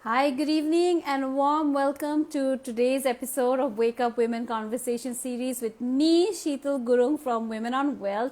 Hi, good evening, and a warm welcome to today's episode of Wake Up Women Conversation series with me, Sheetal Gurung from Women on Wealth.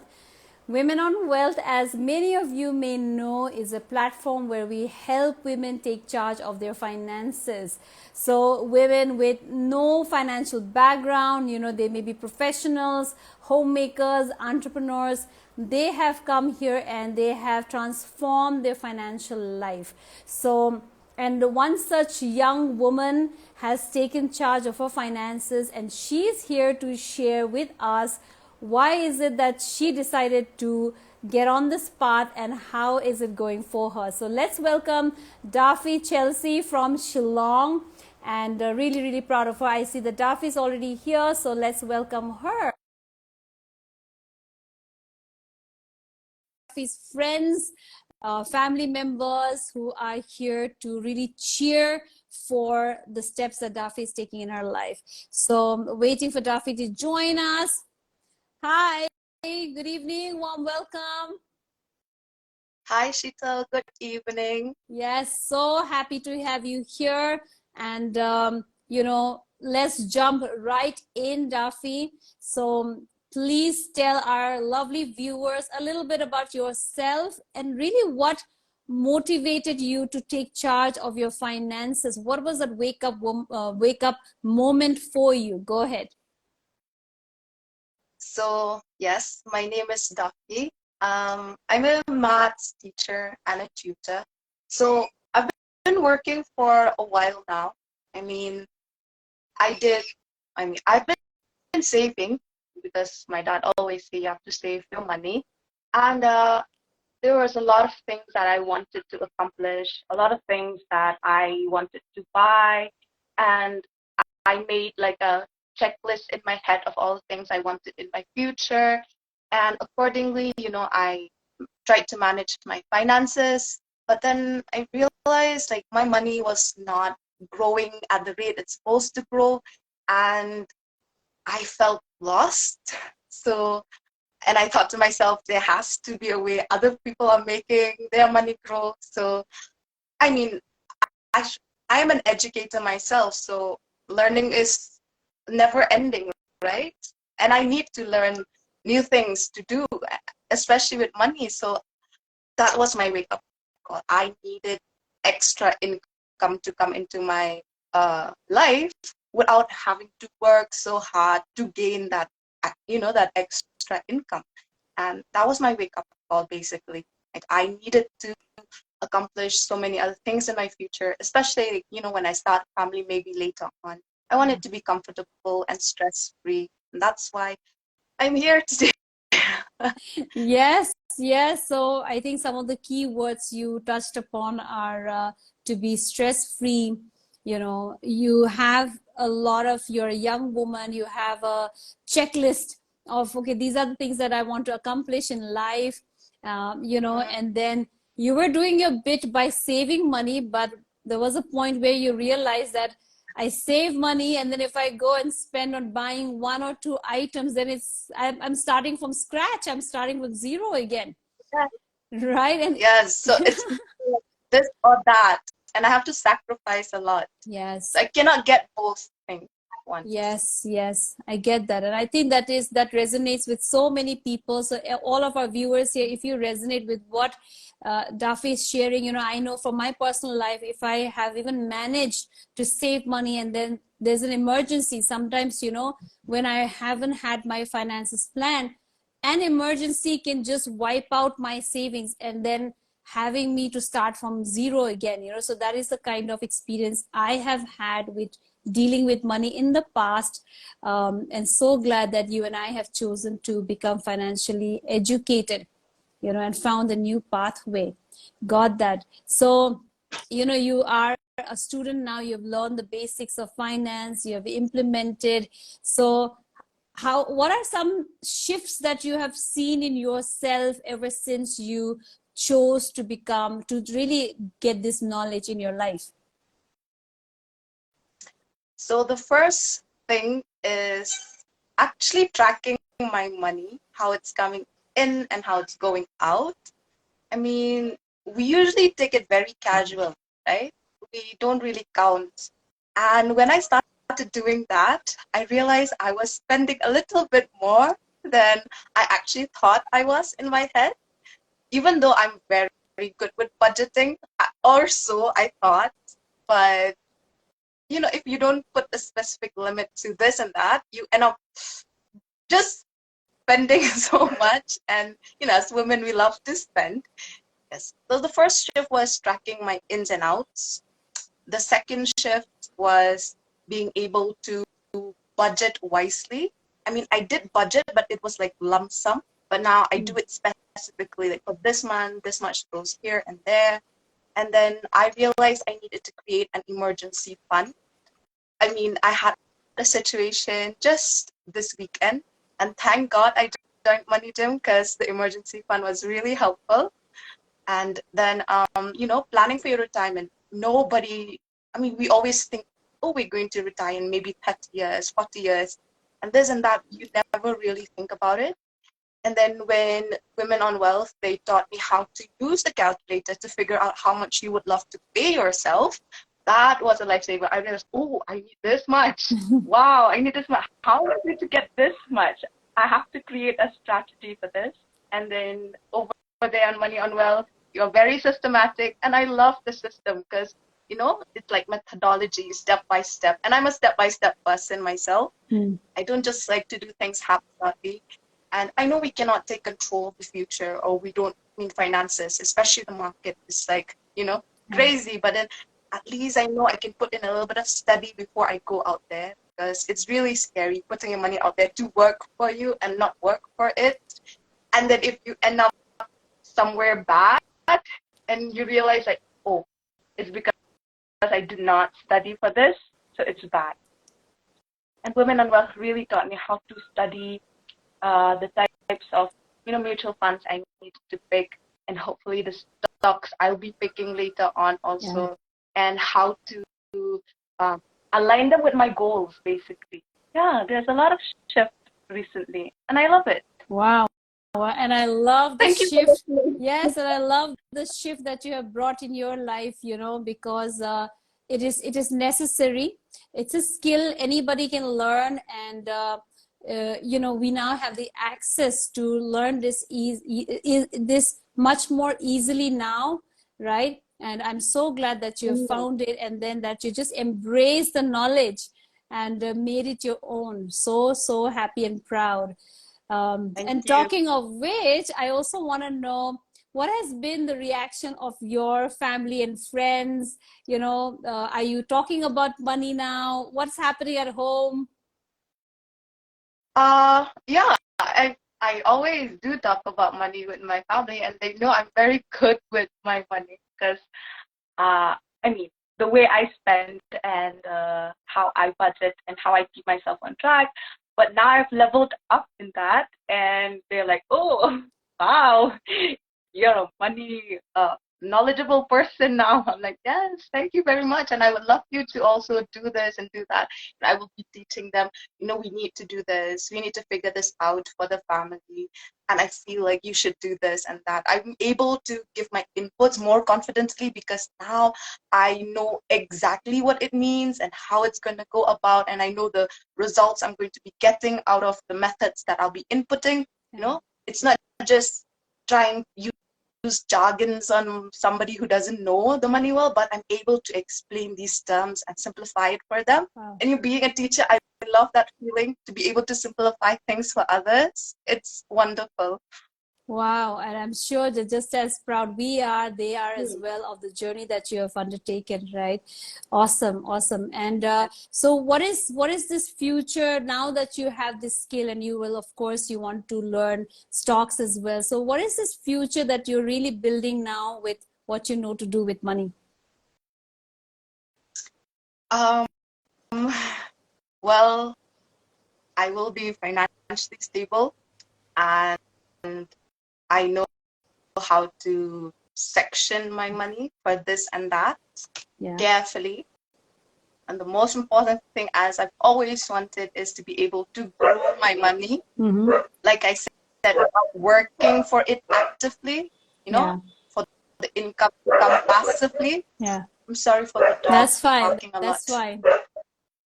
Women on Wealth, as many of you may know, is a platform where we help women take charge of their finances. So, women with no financial background, they may be professionals, homemakers, entrepreneurs, they have come here and they have transformed their financial life. So, and one such young woman has taken charge of her finances, and she is here to share with us why is it that she decided to get on this path and how is it going for her. So let's welcome Daffi Chelsea from Shillong, and really, really proud of her. I see that Daffi is already here, so let's welcome her. His friends, family members who are here to really cheer for the steps that Daffi is taking in her life. So I'm waiting for Daffi to join us. Hi, good evening, warm welcome. Hi, Shita. Good evening. Yes, so happy to have you here. And, let's jump right in, Daffi. So please tell our lovely viewers a little bit about yourself and really what motivated you to take charge of your finances. What was that wake up moment for you? Go ahead. So, yes, my name is Daffi. I'm a maths teacher and a tutor. So, I've been working for a while now. I mean, I did, I've been saving because my dad always say you have to save your money. And there was a lot of things that I wanted to accomplish, a lot of things that I wanted to buy. And I made like a checklist in my head of all the things I wanted in my future. And accordingly, I tried to manage my finances. But then I realized like my money was not growing at the rate it's supposed to grow. And I felt lost. So, and I thought to myself, there has to be a way other people are making their money grow. So, I mean, I, sh- I am an educator myself. So, learning is never ending, right? And I need to learn new things to do, especially with money. So that was my wake up call. I needed extra income to come into my life without having to work so hard to gain that, that extra income. And that was my wake up call, basically. Like I needed to accomplish so many other things in my future, especially, when I start a family, maybe later on. I wanted to be comfortable and stress free. And that's why I'm here today. Yes, yes. So I think some of the key words you touched upon are to be stress free. You have a lot of, you're a young woman, you have a checklist of, okay, these are the things that I want to accomplish in life, and then you were doing your bit by saving money, but there was a point where you realized that I save money, and then if I go and spend on buying one or two items, then I'm starting from scratch. I'm starting with zero again, right? And Yes, so it's this or that, and I have to sacrifice a lot. So yes, I cannot get both things at once. yes, yes, I get that. And I think that resonates with so many people. So all of our viewers here, if you resonate with what Duffy is sharing, I know from my personal life, if I have even managed to save money and then there's an emergency, sometimes, when I haven't had my finances planned, an emergency can just wipe out my savings and then having me to start from zero again. So that is the kind of experience I have had with dealing with money in the past, and so glad that you and I have chosen to become financially educated, and found a new pathway. Got that. So you are a student now, you've learned the basics of finance, you have implemented. So what are some shifts that you have seen in yourself ever since you chose to really get this knowledge in your life? So the first thing is actually tracking my money, how it's coming in and how it's going out. I mean, we usually take it very casual, right? we don't really count. And when I started doing that, I realized I was spending a little bit more than I actually thought I was in my head, even though I'm very, very good with budgeting, or so I thought. But if you don't put a specific limit to this and that, you end up just spending so much. And as women, we love to spend. Yes. So the first shift was tracking my ins and outs. The second shift was being able to budget wisely. I mean, I did budget, but it was like lump sum. But now I do it specifically, like for this month, this much goes here and there. And then I realized I needed to create an emergency fund. I mean, I had a situation just this weekend, and thank God I joined Money Gym because the emergency fund was really helpful. And then, planning for your retirement. Nobody, I mean, we always think, oh, we're going to retire in maybe 30 years, 40 years, and this and that. You never really think about it. And then when Women on Wealth, they taught me how to use the calculator to figure out how much you would love to pay yourself. That was a lifesaver. I realized, oh, I need this much. Wow, I need this much. How am I going to get this much? I have to create a strategy for this. And then over there on Money on Wealth, you're very systematic. And I love the system because, it's like methodology, step by step. And I'm a step-by-step person myself. I don't just like to do things haphazardly. And I know we cannot take control of the future, or we don't mean finances, especially the market is like, crazy. But then at least I know I can put in a little bit of study before I go out there, because it's really scary putting your money out there to work for you and not work for it. And then if you end up somewhere bad and you realize like, oh, it's because I did not study for this, so it's bad. And Women on Wealth really taught me how to study the types of mutual funds I need to pick, and hopefully the stocks I'll be picking later on also, and how to align them with my goals, basically. Yeah, there's a lot of shift recently, and I love it. Wow. And I love the Thank you shift. Yes, and I love the shift that you have brought in your life, because it is necessary. It's a skill anybody can learn, and we now have the access to learn this this much more easily now, right? And I'm so glad that you have found it, and then that you just embrace the knowledge and made it your own. So happy and proud. And talking of which, I also want to know, what has been the reaction of your family and friends? Are you talking about money now? What's happening at home? Yeah, I always do talk about money with my family, and they know I'm very good with my money because, I mean, the way I spend and how I budget and how I keep myself on track. But now I've leveled up in that, and they're like, oh, wow, you're a money knowledgeable person now. I'm like, yes, thank you very much. And I would love you to also do this and do that. And I will be teaching them, we need to do this. We need to figure this out for the family. And I feel like you should do this and that. I'm able to give my inputs more confidently because now I know exactly what it means and how it's going to go about. And I know the results I'm going to be getting out of the methods that I'll be inputting. It's not just trying to use jargons on somebody who doesn't know the money well, but I'm able to explain these terms and simplify it for them. Wow. And being a teacher, I love that feeling to be able to simplify things for others. It's wonderful. Wow, and I'm sure that just as proud we are, they are as well of the journey that you have undertaken, right? Awesome. And so what is this future now that you have this skill, and you will, of course, you want to learn stocks as well. So what is this future that you're really building now with what you know to do with money? Well, I will be financially stable, and I know how to section my money for this and that carefully. And the most important thing, as I've always wanted, is to be able to grow my money. Like I said, without working for it actively, for the income to come passively. I'm sorry for the dog That's fine. barking a lot. That's fine.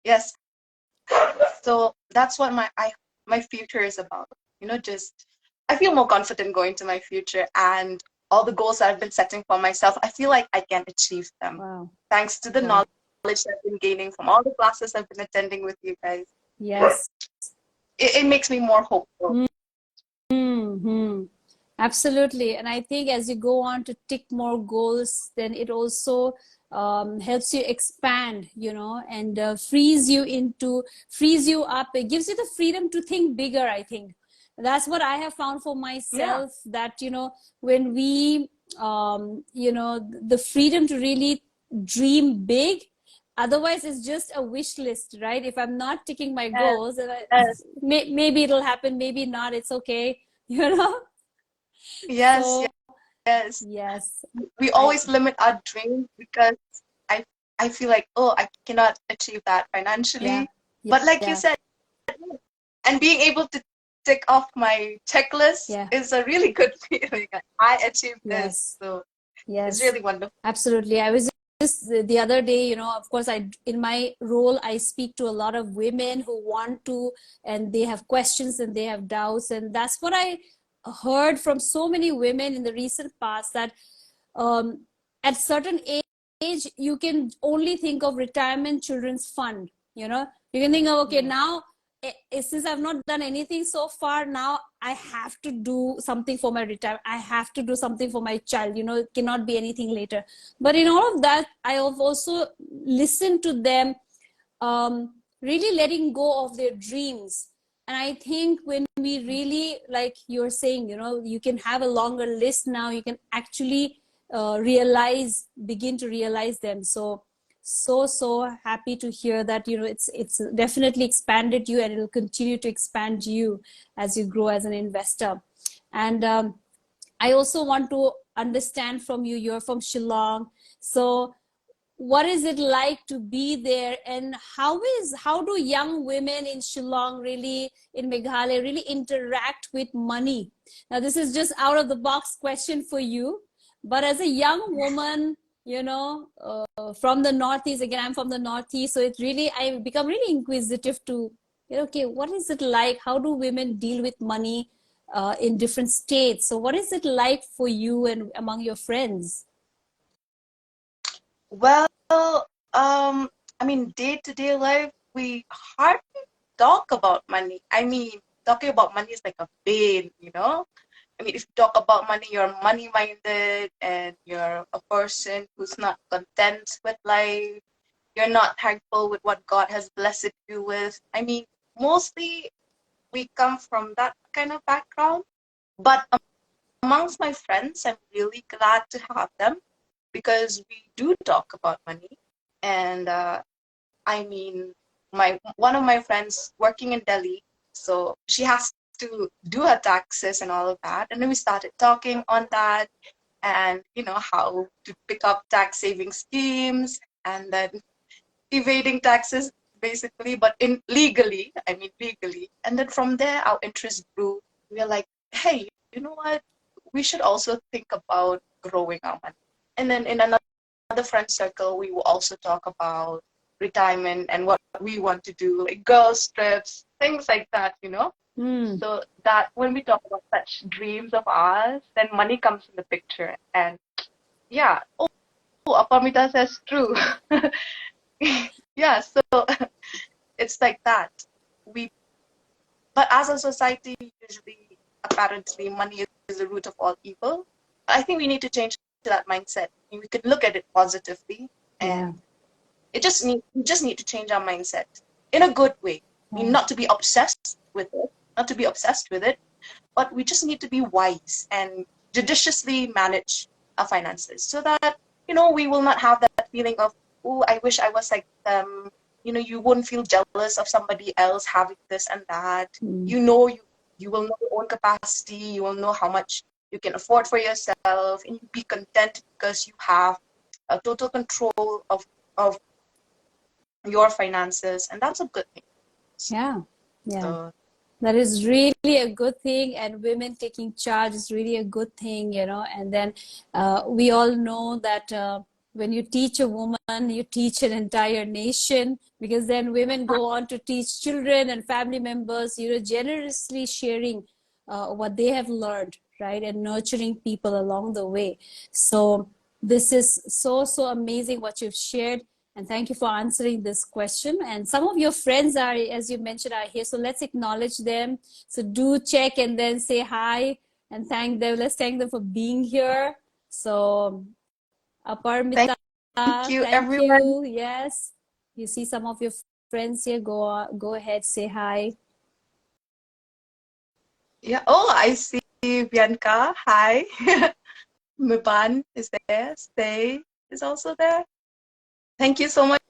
Yes. So that's what my future is about. Just I feel more confident going to my future, and all the goals that I've been setting for myself, I feel like I can achieve them. Wow. Thanks to the Wow. knowledge I've been gaining from all the classes I've been attending with you guys. Yes. It makes me more hopeful. Mm-hmm. Absolutely. And I think as you go on to tick more goals, then it also helps you expand, and frees you up. It gives you the freedom to think bigger, I think. That's what I have found for Yeah. myself, that, when we, the freedom to really dream big. Otherwise, it's just a wish list, right? If I'm not ticking my Yes, goals, yes, maybe it'll happen, maybe not. It's okay, you know. yes, So yes. yes, We I always limit our dreams because I I feel like, oh, I cannot achieve that yeah, financially. yeah, But like you yeah, said, and being able to tick off my checklist yeah, is a really good feeling. I achieved this, yes, so it's yes, really wonderful. absolutely. I was just the other day, of course, in my role, I speak to a lot of women who want to, and they have questions and they have doubts, and that's what I heard from so many women in the recent past, that um, at certain age you can only think of retirement children's fund. You can think of, okay, Mm. now, since I've not done anything so far, now I have to do something for my retirement, I have to do something for my child, it cannot be anything later. But in all of that, I have also listened to them, really letting go of their dreams. And I think when we really, like you're saying, you can have a longer list now, you can actually begin to realize them. So happy to hear that, it's definitely expanded you, and it'll continue to expand you as you grow as an investor. And I also want to understand from you, you're from Shillong, so what is it like to be there, and how do young women in Shillong, really in Meghalaya, really interact with money? Now this is just out of the box question for you, but as a young woman, from the Northeast, again I'm from the Northeast, so it's really, I become really inquisitive to, okay, what is it like, how do women deal with money in different states? So what is it like for you and among your friends? Well, I mean, day-to-day life, we hardly talk about money. I mean, talking about money is like a pain. I mean, if you talk about money, you're money-minded and you're a person who's not content with life. You're not thankful with what God has blessed you with. I mean, mostly we come from that kind of background. But amongst my friends, I'm really glad to have them because we do talk about money. And I mean, my one of my friends working in Delhi, so she has to do her taxes and all of that. And then we started talking on that, and how to pick up tax saving schemes, and then evading taxes basically, but in legally, I mean legally. And then from there, our interest grew. We are like, hey, you know what? We should also think about growing our money. And then in another friend circle, we will also talk about retirement and what we want to do, like girls trips, things like that. Hmm. So that when we talk about such dreams of ours, then money comes in the picture. And yeah, oh, Apamita says true. Yeah, so it's like that. We, but as a society, usually, apparently, money is the root of all evil. I think we need to change that mindset. We can look at it positively, Yeah. and we just need to change our mindset in a good way. I mean, Yeah. not to be obsessed with it, not to be obsessed with it, but we just need to be wise and judiciously manage our finances so that we will not have that feeling of, oh, I wish I was like them. You won't feel jealous of somebody else having this and that. Hmm. You will know your own capacity. You will know how much you can afford for yourself, and you be content because you have a total control of your finances, and that's a good thing. Yeah. Yeah. So That is really a good thing, and women taking charge is really a good thing, and then we all know that. when you teach a woman, you teach an entire nation, because then women go on to teach children and family members, generously sharing what they have learned, right? And nurturing people along the way. So this is so, so amazing what you've shared. And thank you for answering this question. And some of your friends are, as you mentioned, are here. So let's acknowledge them. So do check and then say hi and thank them. Let's thank them for being here. So Thank Aparmita, you, thank everyone. you. Yes, you see some of your friends here. Go ahead, say hi. Yeah. Oh, I see Bianca. Hi. Miban is there. Stay is also there. Thank you so much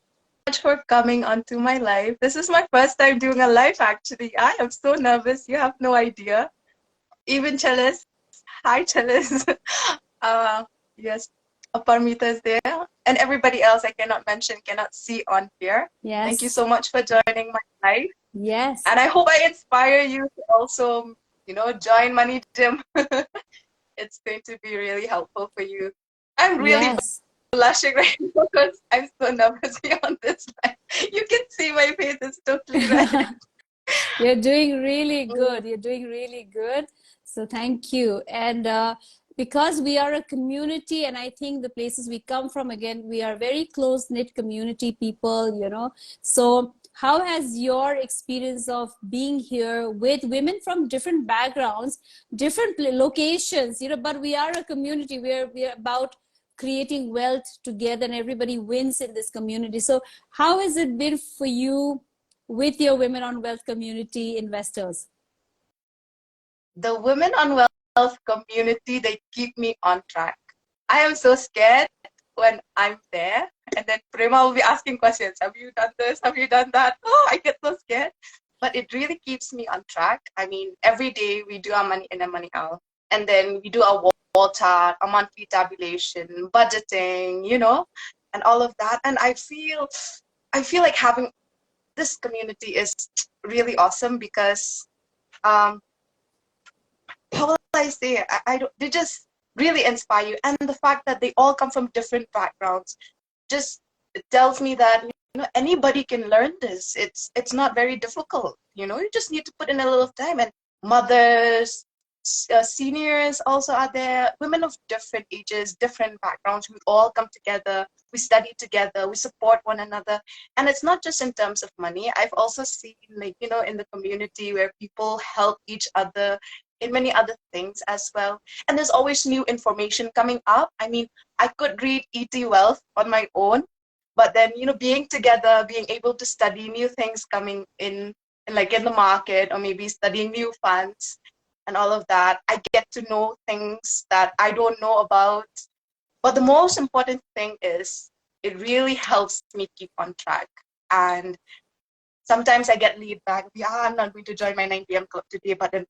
for coming onto my live. This is my first time doing a live, actually. I am so nervous. You have no idea. Even Chalice. Hi, Chalice. uh, yes, Aparmita is there. And everybody else I cannot mention, cannot see on here. Thank you Yes, so much for joining my live. yes, And I hope I inspire you to also, join Money Gym. It's going to be really helpful for you. I'm really yes. blushing right now because I'm so nervous here on this line. You can see my face is totally red. You're doing really good. You're doing really good. So thank you. And because we are a community, and I think the places we come from, again, we are very close knit community people. So how has your experience of being here with women from different backgrounds, different locations, but we are a community where we are about creating wealth together and everybody wins in this community. So how has it been for you with your Women on Wealth community investors? The Women on Wealth community, they keep me on track. I am so scared when I'm there, and then Prema will be asking questions. Have you done this? Have you done that? Oh, I get so scared. But it really keeps me on track. I mean, every day we do our money in and money out. And then we do our wall chart, a monthly tabulation, budgeting, and all of that. And I feel like having this community is really awesome because um, how will I say it? I don't, they just really inspire you. And the fact that they all come from different backgrounds just tells me that anybody can learn this. It's not very difficult. You just need to put in a little time. And mothers, seniors also are there. Women of different ages, different backgrounds. We all come together. We study together. We support one another. And it's not just in terms of money. I've also seen, in the community where people help each other in many other things as well. And there's always new information coming up. I mean, I could read E.T. Wealth on my own, but then, being together, being able to study new things coming in, like in the market, or maybe studying new funds and all of that, I get to know things that I don't know about. But the most important thing is it really helps me keep on track. And sometimes I get laid back. Yeah, I'm not going to join my 9 p.m. club today, but then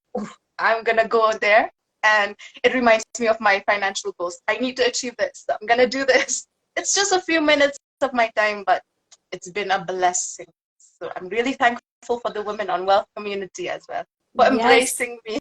I'm going to go there. And it reminds me of my financial goals. I need to achieve this. So I'm going to do this. It's just a few minutes of my time, but it's been a blessing. So I'm really thankful for the Women on Wealth community as well, for Yes, embracing me.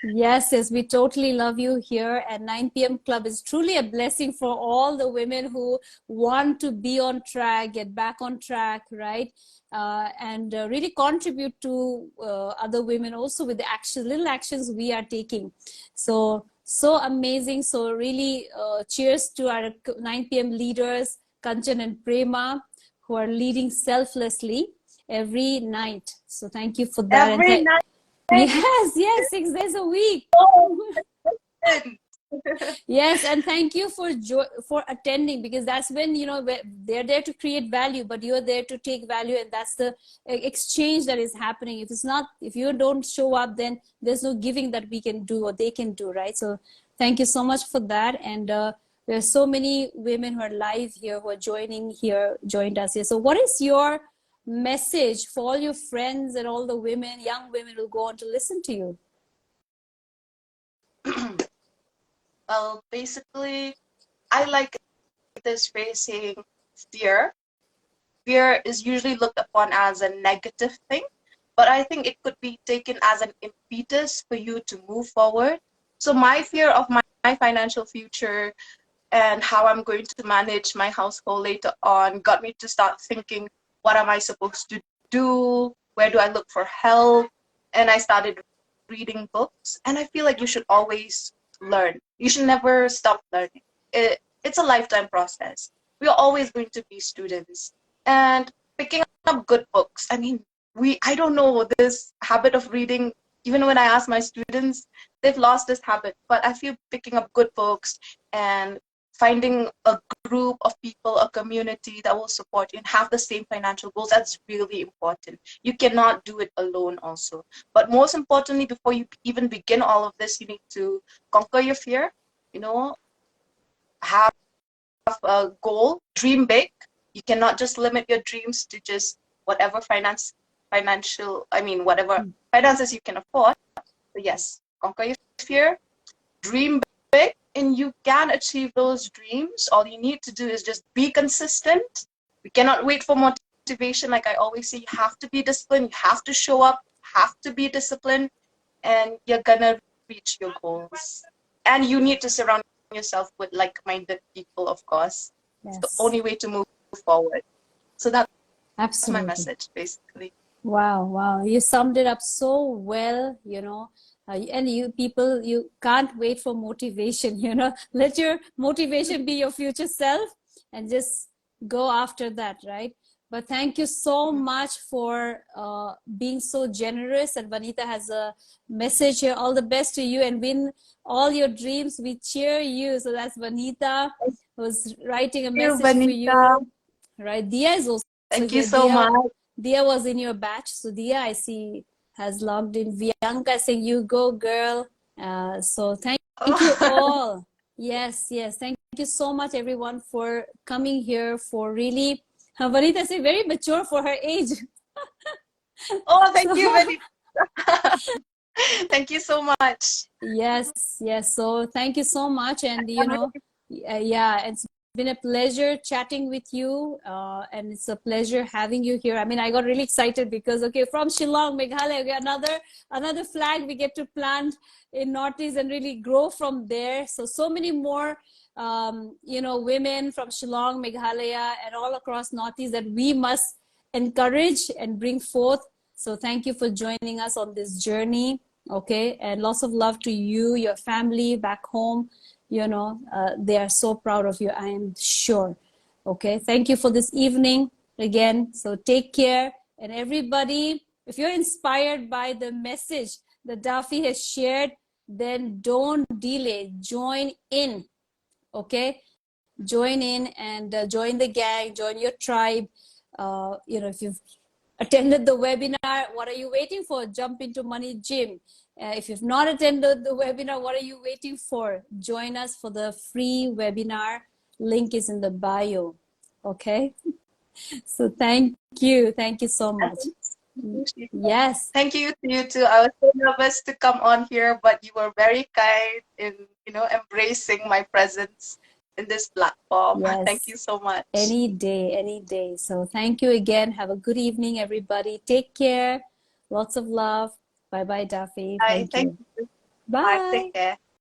yes, we totally love you here. And 9 p.m. Club is truly a blessing for all the women who want to be on track, get back on track, right? And really contribute to other women also with the little actions we are taking. So, so amazing. So, really, cheers to our 9 p.m. leaders, Kanchan and Prema, who are leading selflessly every night. So, thank you for that. And Every night. yes, yes, 6 days a week. Oh, Yes, and thank you for attending, because that's when they're there to create value, but you're there to take value, and that's the exchange that is happening. If you don't show up, then there's no giving that we can do or they can do, right? So thank you so much for that. And there are so many women who are live here, who are joined us here. So what is your message for all your friends and all the women, young women who go on to listen to you? well, basically, I like this phrase saying fear. Fear is usually looked upon as a negative thing, but I think it could be taken as an impetus for you to move forward. So my fear of my financial future and how I'm going to manage my household later on got me to start thinking, what am I supposed to do? Where do I look for help? And I started reading books. And I feel like you should always learn. You should never stop learning. It's a lifetime process. We are always going to be students. And picking up good books. I mean, I don't know, this habit of reading, even when I ask my students, they've lost this habit. But I feel picking up good books and finding a group of people, a community that will support you and have the same financial goals, that's really important. You cannot do it alone also. But most importantly, before you even begin all of this, you need to conquer your fear, you know, have a goal, dream big. You cannot just limit your dreams to just whatever whatever finances you can afford. So yes, conquer your fear, dream big, and you can achieve those dreams. All you need to do is just be consistent. We cannot wait for motivation. Like I always say, you have to be disciplined, you have to show up, have to be disciplined, and you're gonna reach your goals. And you need to surround yourself with like-minded people, of course. It's the Yes. only way to move forward. So that's my Absolutely. message, basically. Wow, wow. You summed it up so well, you know. And you people, you can't wait for motivation, you know. Let your motivation be your future self and just go after that, right? But thank you so much for being so generous. And Vanita has a message here. All the best to you and win all your dreams. We cheer you. So that's Vanita who's writing a Thank you, message for Vanita. you, right? Dia is also Thank you here. so much. Dia was in your batch. So Dia, I see, has logged in. Bianca saying, you go, girl. So thank you all. Yes, yes. Thank you so much, everyone, for coming here, for really, Vanita say, very mature for her age. Oh, thank you, So, Vanita. Thank you so much. yes, yes. So thank you so much. And, you I'm know, really yeah, it's been a pleasure chatting with you. And it's a pleasure having you here. I mean, I got really excited because, okay, from Shillong, Meghalaya, okay, another flag we get to plant in Northeast and really grow from there. So many more, you know, women from Shillong, Meghalaya, and all across Northeast that we must encourage and bring forth. So thank you for joining us on this journey. Okay, and lots of love to you, your family back home. You know, they are so proud of you, I am sure. Okay, thank you for this evening again. So take care, and everybody, if you're inspired by the message that Daffi has shared, then don't delay, join in. Okay, join in and join the gang, join your tribe. You know, if you've attended the webinar, what are you waiting for? Jump into Money Gym. If you've not attended the webinar, what are you waiting for? Join us for the free webinar. Link is in the bio. Okay. So thank you. Thank you so much. appreciate that. Yes. Thank you to you too. I was so nervous to come on here, but you were very kind in, embracing my presence in this platform. Thank Yes. you so much. Any day, any day. So thank you again. Have a good evening, everybody. Take care. Lots of love. Bye bye, Daffi. Bye. Thank Thank you. you. Bye. Take Bye. care.